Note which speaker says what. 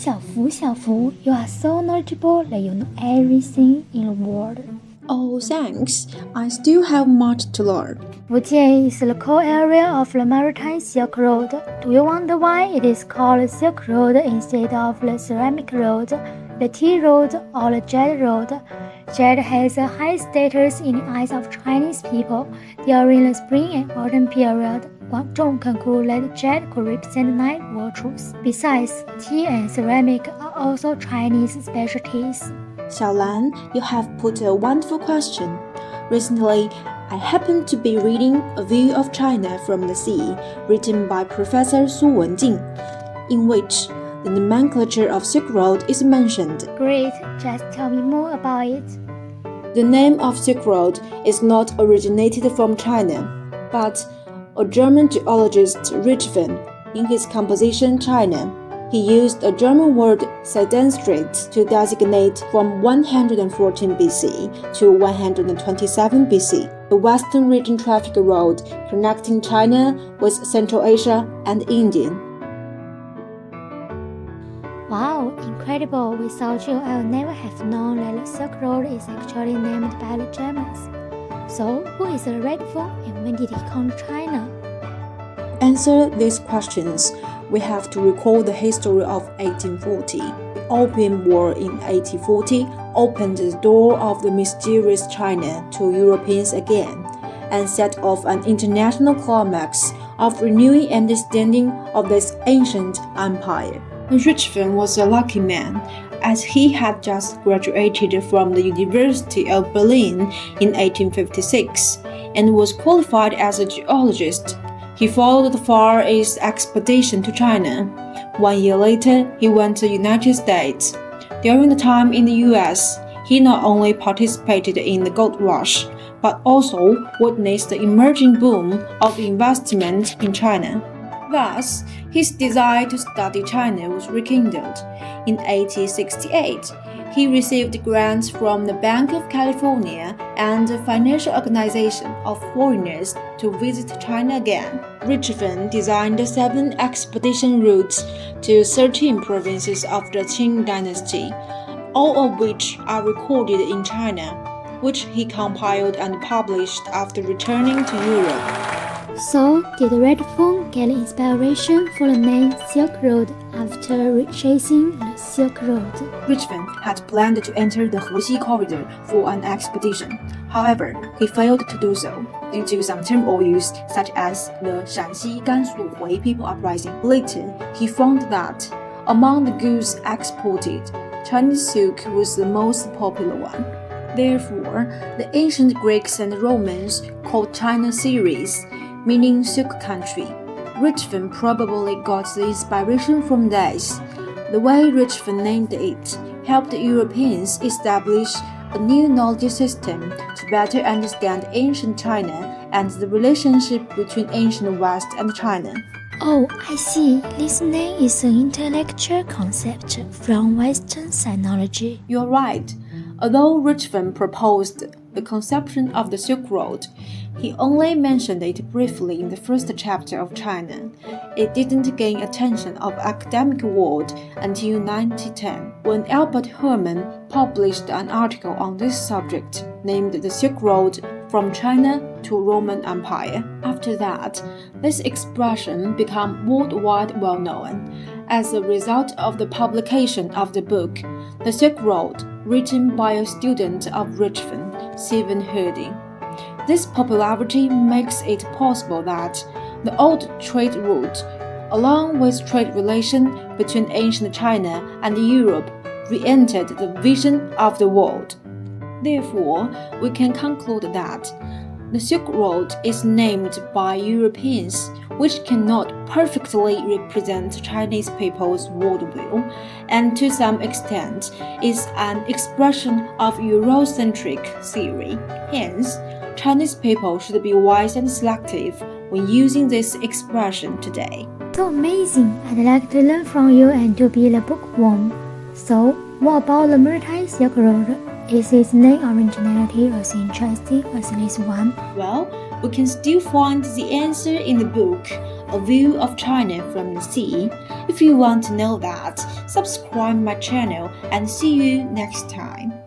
Speaker 1: 小福, you are so knowledgeable that you know everything in the world.
Speaker 2: Oh, thanks. I still have much to learn.
Speaker 1: Fujian is the core area of the maritime Silk Road. Do you wonder why it is called the Silk Road instead of the Ceramic Road, the Tea Road, or the Jade Road? Jade has a high status in the eyes of Chinese people. During the spring and autumn period, Guangzhong concluded that jade could represent 9 virtues. Besides, tea and ceramic are also Chinese specialties.
Speaker 2: Xiaolan, you have put a wonderful question. Recently, I happened to be reading A View of China from the Sea, written by Professor Su Wenjing, in which the nomenclature of Silk Road is mentioned.
Speaker 1: Great, just tell me more about it.
Speaker 2: The name of Silk Road is not originated from China, but a German geologist Richthofen, in his composition China, he used a German word Seidenstraße to designate from 114 BC to 127 BC, the Western Region traffic road connecting China with Central Asia and India.
Speaker 1: Wow, incredible. Without you, I would never have known that the Silk Road is actually named by the Germans. So, who is the Red Phone and when did he come to China?
Speaker 2: To answer these questions, we have to recall the history of 1840. The Opium War in 1840 opened the door of the mysterious China to Europeans again, and set off an international climax of renewing understanding of this ancient empire. Richthofen was a lucky man, as he had just graduated from the University of Berlin in 1856 and was qualified as a geologist. He followed the Far East expedition to China. 1 year later, he went to the United States. During the time in the US, he not only participated in the gold rush, but also witnessed the emerging boom of investment in China. Thus, his desire to study China was rekindled. In 1868, he received grants from the Bank of California and the Financial Organization of Foreigners to visit China again. Richthofen designed 7 expedition routes to 13 provinces of the Qing dynasty, all of which are recorded in China, which he compiled and published after returning to Europe.
Speaker 1: So, did Red Phone get inspiration for the name Silk Road after chasing the Silk Road?
Speaker 2: Richthofen had planned to enter the Hexi corridor for an expedition. However, he failed to do so due to some turmoils such as the Shanxi-Gansu-Hui people uprising. Later, he found that among the goods exported, Chinese silk was the most popular one. Therefore, the ancient Greeks and Romans called China Ceres, meaning silk country. Richthofen probably got the inspiration from this. The way Richthofen named it helped Europeans establish a new knowledge system to better understand ancient China and the relationship between ancient West and China.
Speaker 1: Oh, I see. This name is an intellectual concept from Western sinology.
Speaker 2: You're right. Although Richthofen proposed the conception of the Silk Road, he only mentioned it briefly in the first chapter of China. It didn't gain attention of the academic world until 1910, when Albert Herman published an article on this subject named The Silk Road from China to Roman Empire. After that, this expression became worldwide well known as a result of the publication of the book The Silk Road, written by a student of Richthofen, Stephen Harding. This popularity makes it possible that the old trade route, along with trade relation between ancient China and Europe, re-entered the vision of the world. Therefore, we can conclude that the Silk Road is named by Europeans, which cannot perfectly represent Chinese people's worldview, and to some extent is an expression of Eurocentric theory. Hence, Chinese people should be wise and selective when using this expression today.
Speaker 1: So amazing! I'd like to learn from you and to be the bookworm. So, what about the maritime Silk Road? Is its name originality as interesting as this one?
Speaker 2: Well, we can still find the answer in the book a view of China from the sea? If you want to know that, subscribe my channel and see you next time.